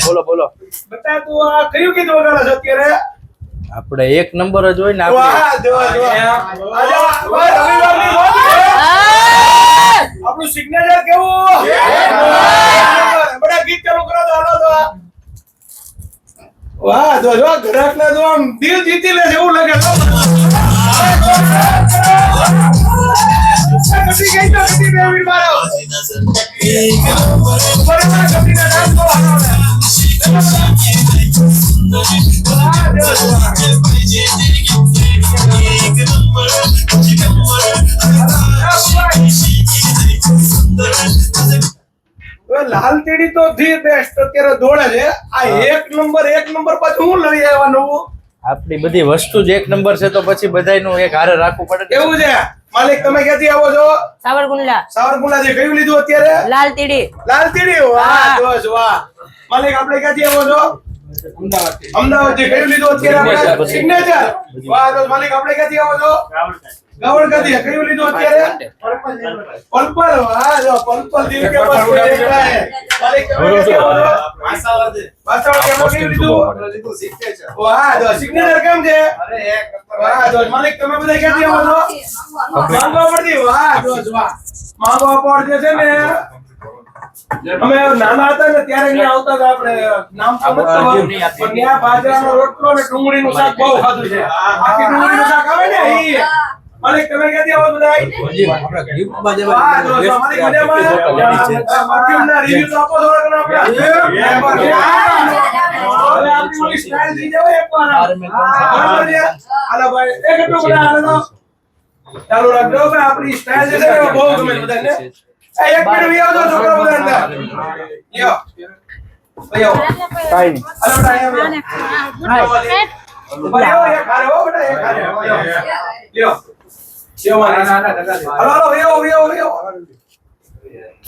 બોલો બોલો બતા તું આ કયું ગીત વગાડો છો અત્યારે? આપણે એક નંબર જ હોય ને વાહ જો રવિવારની મોજ છે. આપણું સિગ્નેચર કેવું? બડા ગીત ચાલુ કરો તો હાલો તો. વાહ જો ગ્રાહકને તો આમ દિલ જીતી લે એવું લાગે તો. કટી ગઈ તો કટી બેવી મારો. બરાબર કટીના ડાન્સ તો હાલો ને. લાલ તીડી તો ધી બેસ્ટ અત્યારે દોડે છે. આ એક નંબર પછી હું લઈ આવ્યા નવું? આપણી બધી વસ્તુ જ એક નંબર છે તો પછી બધાયનું એક હારે રાખવું પડે. કેવું છે માલિક? તમે ક્યાંથી આવો છો? સાવરકુંડલા જે કયું લીધું અત્યારે? લાલ તીડી. વાહ દોસ્ત વાહ. માલિક આપણે ક્યાંથી આવો છો? અમદાવાદ જે કયું લીધું અત્યારે? આપણે સિગ્નેચર. વાહ દોસ્ત માલિક આપણે ક્યાંથી આવો છો? ગાવડકાથી કયું લીધું અત્યારે? પર્પલ. વાહ જો પર્પલ દિલ કે પાસ કોઈ દેખતા હે. માલિક તમે ક્યાંથી આવો છો? વાસાવડ કેમ કયું લીધું? સિગ્નેચર. વાહ જો સિગ્નેચર કેમ છે? અરે એક નંબર. વાહ જો માલિક તમે બધા ક્યાંથી આવો છો? માંગવા પડતી. વાહ દોસ્ત વાહ. માંગવા પડ જે છે ને અમે નાના હતા ને ત્યારે અહીંયા આવતા હતા. આપણે નામ તો નથી ખબર પણ ત્યાં બાજરાનો રોટલો ને ડુંગળીનું શાક બહુ ખાધું છે. આખી ડુંગળીનું શાક આવે ને ઈ. માલિક તમે ક્યાંથી આવો બધા? આપણે ગિફ્ટમાં જે વાહ દોસ્ત માલિક મજામાં? પરફ્યુમના રિવ્યુ તો આપો થોડા ઘણા આપણે. હવે આપણી ઓલી સ્ટાઇલ થઈ જાવ એકવાર. બરાબર છે? હાલો ભાઈ એક એટલું બધા હાલો ચાલુ રાખજો ભાઈ. આપણી સ્ટાઇલ છે ને બહુ ગમે બધાને. એક મિનિટ વિયો તો છોકરો બધા અંદર લ્યો ભાઈઓ કાઈ નહીં. હાલો બેટા અહીંયા ભાઈઓ એક હારે હો બેટા એક હારે લ્યો હાલો વિયો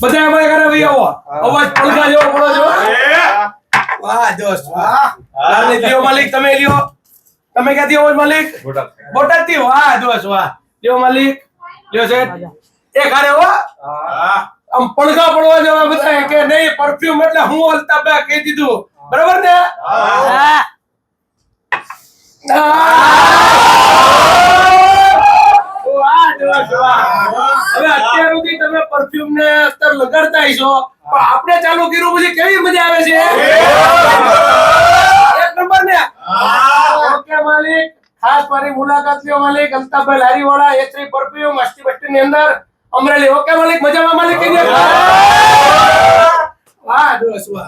બધા અમારે ઘરે વિયો અવાજ પડઘા જેવો પડો છો. વાહ દોસ્ત વાહ. લાલને લ્યો માલિક તમે લ્યો. તમે ક્યાંથી આવો માલિક? બોટાદથી. વાહ દોસ્ત વાહ. લ્યો માલિક લ્યો સેટ એક હારે હો. આમ પડઘા પડવા જેવા બધા કે નહીં પરફ્યુમ એટલે હું હલતા બે કહી દીધું બરાબર ને? હા. હવે અત્યાર સુધી તમે પરફ્યુમ ને અત્યારે લગાડતા હશો પણ આપણે ચાલુ કર્યું પછી કેવી મજા આવે છે? એક નંબર ને. ઓકે માલિક ખાસ મારી મુલાકાત લ્યો માલિક. અલ્તાફભાઈ લારીવાળા એચરી પરફ્યુમ અસ્ટી બસ્ટી ની અંદર અમરેલી. ઓકે માલિક મજામાં માલિક? વાહ દોસ્ત વાહ.